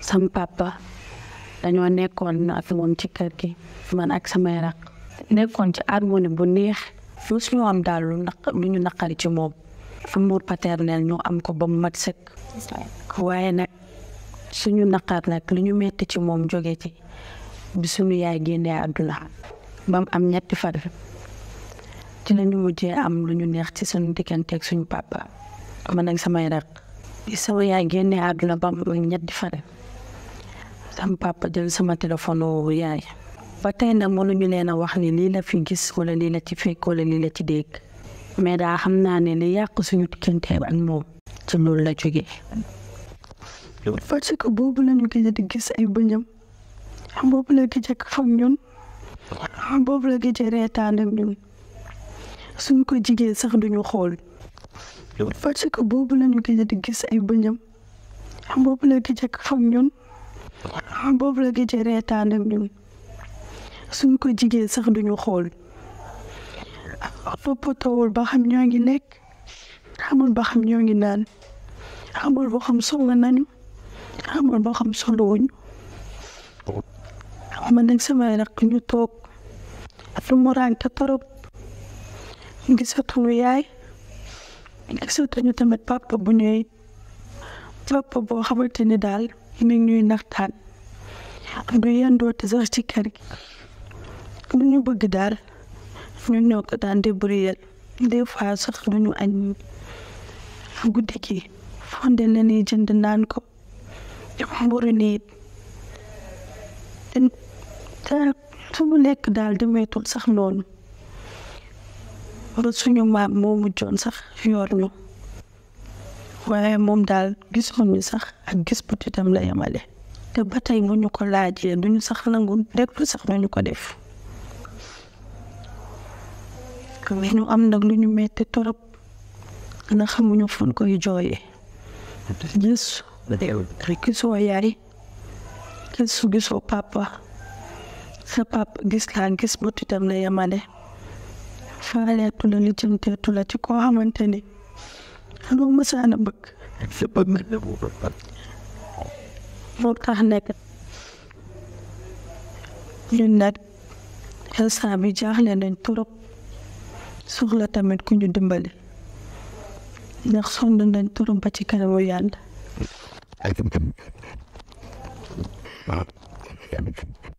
sam papa dañoo nekkoon ak moom ci kër gi man ak samay rak nekkoon ci harmonie bu neex mosuñu am daal lu ñu naqari ci moom amour paternel ñu am ko ba mu mat sëkk waaye nag suñu naqar nag lu ñu metti ci moom jóge ci bi suñu yaay génnee àdduna bam am ñetti fan ci lañu mujjee am lu ñu neex ci suñu diggante ak suñu papa man ak samay rak bi sama yaay génnee àdduna bam am ñetti fan sama papa jël sama téléphone yaay ba tey nag mënuñu leen a wax ni lii la fi gis wala lii la ci fekk wala lii la ci dégg mais daa xam naa ne li yàq suñu diggante ak moom ci loolu la jógee parce que boobu lañu gëj a di gis ay bëñam boobu la gëj a kaf ak ñun boobu la gëj a reetaan ak ñun suñ ko jigéen sax duñu xool parce que boobu lañu gëj a di gis ay bëñam boobu la gëj a kaf ak ñun boobu la gëj a reetaan ak ñun suñ ko jigéen sax duñu xool toppatoowul ba xam ñoo ngi lekk xamul ba xam ñoo ngi naan xamul boo xam soxla nañu xamul boo xam soxla wuñu man nag samay rakk ñu toog lu mu rànk torop gisatuñu yaay gisatuñu tamit papa bu ñuy papa boo xamante ni daal mi ngi ñuy naxtaan du yendoote sax ci kër gi lu ñu bëgg daal ñu ñoo ko daan débrouiller des fois sax duñu añ guddi gi fonde la ni jënd naan ko mburu niit te suñu lekk daal demeetul sax noonu ba suñu maam moo mujjoon sax yor ñu waaye moom daal gisoon ñu sax ak gis butitam la yemale te ba tey bu ñu ko laajee duñu sax nangu rekk sax duñu ko def mais ñu am nag lu ñu metti torop na xamuñu fan koy jooyee gisoo yaay gisoo papa sa papa gis laa gis butitam la yemale faaleetu la lijjanteetu la ci koo xamante ni loo mësaana bëgg moo tax nekk ñun nag instant bi jaaxle nañ torop soxla tamit ku ñu dimbali ndax sonn nañ torop ba ci kanamu yàlla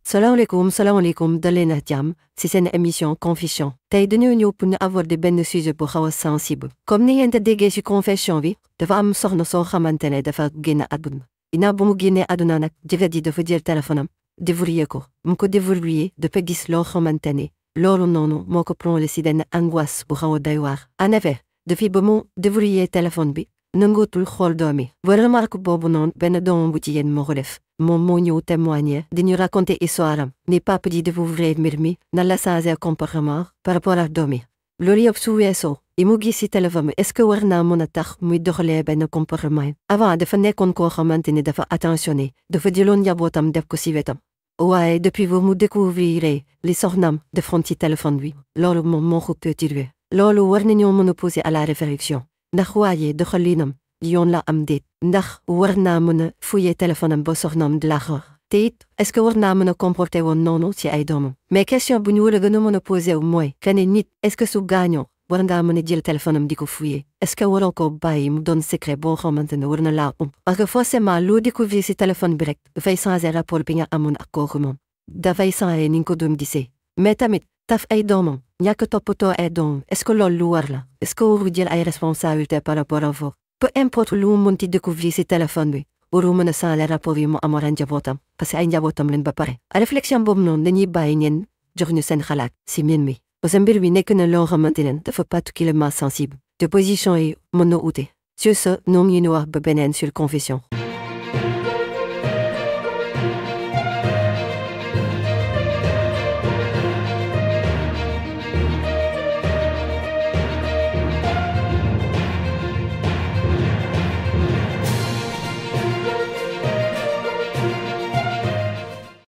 salaamaaleykum daleen ak jàmm ci seen émission confession tey dañoo ñëw pour ñu aborder benn sujet bu xaw a sensible comme ni ngeen te déggee ci confession bi dafa am soxna soo xamante ne dafa génn àdduna ginnaaw ba mu génnee àdduna nag jëkkër ji dafa jël téléphone am déverrouillé ko mu ko déverrouillé dafa gis loo xamante ne loolu noonu moo ko plongé ci benn angoisse bu xaw a doy waar en effet depuis ba mu déverrouillé téléphone bi nangootul xool doom yi ba remarque boobu noonu benn doomam bu jigéen moo ko def moom moo ñëw témoigner di ñu raconter histoire am ni papa ji découvrir mbir mi nan la changer comportement par rapport ak doom yi loolu yëpp su weesoo yi mu gis ci téléphone bi est-ce que war naa mën a tax muy doxalee benn comportement avant dafa nekkoon koo xamante ni dafa attentionné dafa jëloon njabootam def ko ci wetam waaye depuis ba mu découvrir li soxnaam defoon ci téléphone bi loolu moom moo ko perturbé loolu war nañoo mën a pousser à la réflexion ndax waaye doxalinam yoon la am déet ndax war naa mën a fouiller téléphone am ba soxnaam di la xor te it est-ce que war naa mën a comporter woon noonu ci ay doomam mais question bu ñu war a gën a mën a poser wu mooy que ne nit est-ce que su gaañoo war ngaa mën a jël téléphone am di ko fouiller est-ce que waroo ko bàyyi mu doon secret boo xamante ne war na laa parce que forcément loo découvrir ci téléphone bi rek dafay changer rapport bi nga amoon ak kooku moom dafay changer ni nga ko doon gisee mais tamit taf ay doomam ñàkk toppatoo ay doomam est-ce que loolu lu war la est-ce que waru jël ay responsabilités par rapport à vous peu importe lu mu mënti découvrir ci téléphone bi waru mën a changer rapport yi mu amoon ak njabootam parce que ay njabootam leen ba pare réflexion boobu noonu dañuy bàyyi ñeen jox ñu seen xalaat ci mbir mi parce que mbir bi nekk na loo xamante ne dafa particulièrement sensible te position yi mën na ute sur ce ñoom ñu wax ba beneen sur confession